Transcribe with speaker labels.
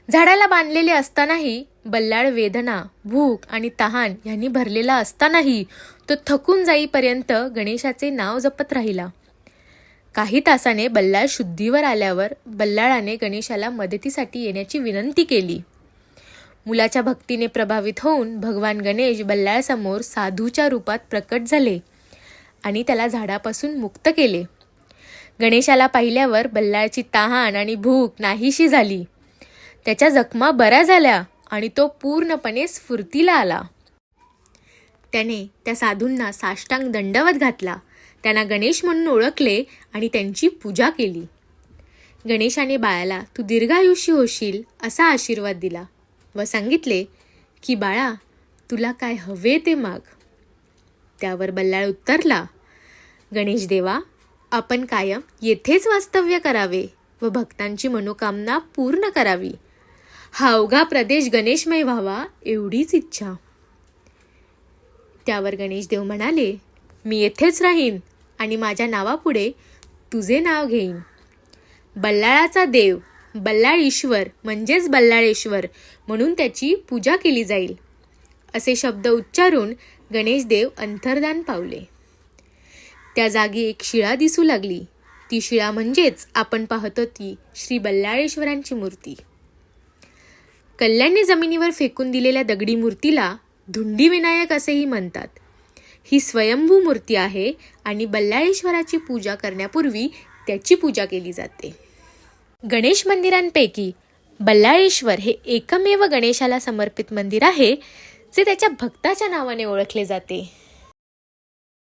Speaker 1: झाडाला बांधलेले असतानाही बल्लाळ वेदना, भूक आणि तहान यांनी भरलेला असतानाही तो थकून जाईपर्यंत गणेशाचे नाव जपत राहिला. काही तासाने बल्लाळ शुद्धीवर आल्यावर बल्लाळाने गणेशाला मदतीसाठी येण्याची विनंती केली. मुलाच्या भक्तीने प्रभावित होऊन भगवान गणेश बल्लाळसमोर साधूच्या रूपात प्रकट झाले आणि त्याला झाडापासून मुक्त केले. गणेशाला पाहिल्यावर बल्लाळची तहान आणि भूक नाहीशी झाली. त्याच्या जखमा बऱ्या झाल्या आणि तो पूर्णपणे स्फूर्तीला आला. त्याने त्या साधूंना साष्टांग दंडवत घातला, त्यांना गणेश म्हणून ओळखले आणि त्यांची पूजा केली. गणेशाने बाळाला तू दीर्घायुष्य होशील असा आशीर्वाद दिला व सांगितले की बाळा, तुला काय हवे ते माग. त्यावर बल्लाळ उत्तरला, गणेश देवा, आपण कायम येथेच वास्तव्य करावे व भक्तांची मनोकामना पूर्ण करावी. हा अवघा प्रदेश गणेशमय व्हावा एवढीच इच्छा. त्यावर गणेशदेव म्हणाले, मी येथेच राहीन आणि माझ्या नावापुढे तुझे नाव घेईन. बल्लाळाचा देव बल्लाळ ईश्वर म्हणजेच बल्लाळेश्वर म्हणून त्याची पूजा केली जाईल. असे शब्द उच्चारून गणेशदेव अंतर्धान पावले. त्या जागी एक शिळा दिसू लागली. ती शिळा म्हणजेच आपण पाहतो ती श्री बल्लाळेश्वरांची मूर्ती. कल्याणी जमिनीवर फेकून दिलेल्या दगडी मूर्तीला धुंडी विनायक असेही म्हणतात. ही स्वयंभू मूर्ती आहे आणि बल्लाळेश्वराची पूजा करण्यापूर्वी त्याची पूजा केली जाते. गणेश मंदिरांपैकी बल्लाळेश्वर हे एकमेव गणेशाला समर्पित मंदिर आहे जे त्याच्या भक्ताच्या नावाने ओळखले जाते.